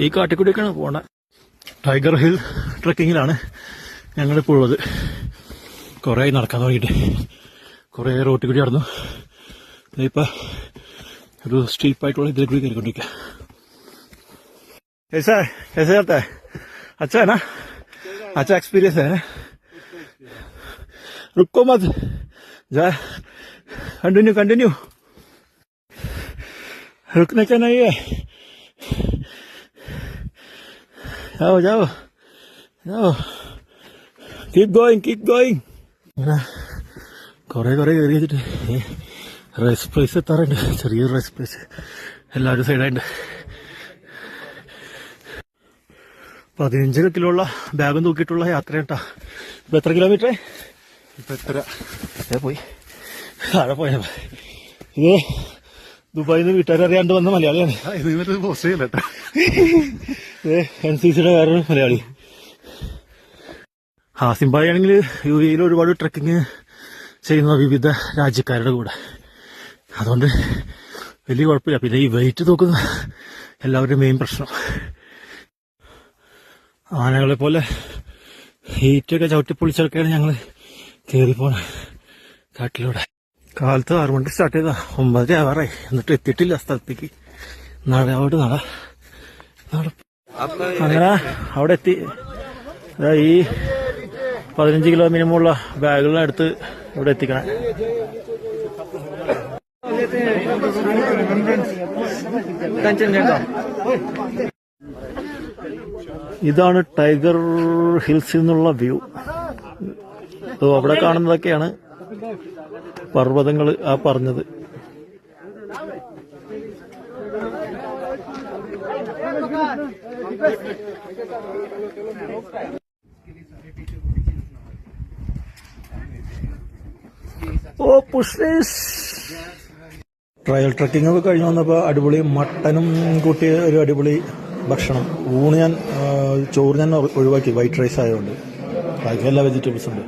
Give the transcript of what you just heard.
ഈ കാട്ടിക്കൂടിയൊക്കെയാണ് പോണ. Tiger hill ട്രക്കിങ്ങിലാണ് ഞങ്ങളിപ്പോൾ ഉള്ളത്. കുറേ നടക്കാൻ തുടങ്ങിയിട്ട് കുറേ റോട്ടിൽ കൂടി നടന്നു. ഇപ്പം ഒരു സ്റ്റീപ്പായിട്ടുള്ള ഇതിൽ കൂടി കയറിക്കൊണ്ടിരിക്കുക. कैसे जाता है? अच्छा है ना? अच्छा एक्सपीरियंस है ना? रुको मत जा, कंटिन्यू रुकने का नहीं है. जाओ keep going. കുറെ കയറി വെച്ചിട്ട് റെസ്റ്റ് പ്ലേസ് എത്താറുണ്ട്. ചെറിയൊരു റെസ്റ്റ് പ്ലേസ് എല്ലാവരും സൈഡായിട്ട്. 15 കിലോ ഉള്ള ബാഗും തൂക്കിയിട്ടുള്ള യാത്ര കേട്ടാ. ഇപ്പൊ എത്ര കിലോമീറ്റർ? ഇപ്പൊ എത്ര പോയി താഴെ പോയ. ഇത് ദുബായിൽ നിന്ന് വീട്ടുകാരറിയാണ്ട് വന്ന മലയാളിയാണ്. NCCയുടെ വേറൊരു മലയാളി. ഹാസിംബായി ആണെങ്കിൽ UAE ഒരുപാട് ട്രക്കിങ് ചെയ്യുന്ന വിവിധ രാജ്യക്കാരുടെ കൂടെ. അതുകൊണ്ട് വലിയ കുഴപ്പമില്ല. പിന്നെ ഈ വെയിറ്റ് തൂക്കുന്ന എല്ലാവരുടെയും മെയിൻ പ്രശ്നം. ആനകളെ പോലെ ഹീറ്റൊക്കെ ചവിട്ടിപ്പൊളിച്ചൊക്കെയാണ് ഞങ്ങൾ കയറിപ്പോണ കാട്ടിലൂടെ. കാലത്ത് 6 മണിക്ക് സ്റ്റാർട്ട് ചെയ്താ 9 ആവാറായി. എന്നിട്ട് എത്തിയിട്ടില്ല സ്ഥലത്തേക്ക്. അങ്ങനെ അവിടെ എത്തി. ഈ 15 കിലോ മിനിമമുള്ള ബാഗുകളെടുത്ത് ഇവിടെ എത്തിക്കണേ. ഇതാണ് ടൈഗർ ഹിൽസിൽ നിന്നുള്ള വ്യൂ. അവിടെ കാണുന്നതൊക്കെയാണ് പർവ്വതങ്ങൾ ആ പറഞ്ഞത്. ട്രയൽ ട്രക്കിംഗ് ഒക്കെ കഴിഞ്ഞ് വന്നപ്പോൾ അടിപൊളി മട്ടനും കൂട്ടിയ ഒരു അടിപൊളി ഭക്ഷണം. ചോറ് ഞാൻ ഒഴിവാക്കി, വൈറ്റ് റൈസ് ആയതുകൊണ്ട്. ബാക്കി എല്ലാ വെജിറ്റബിൾസ് ഉണ്ട്.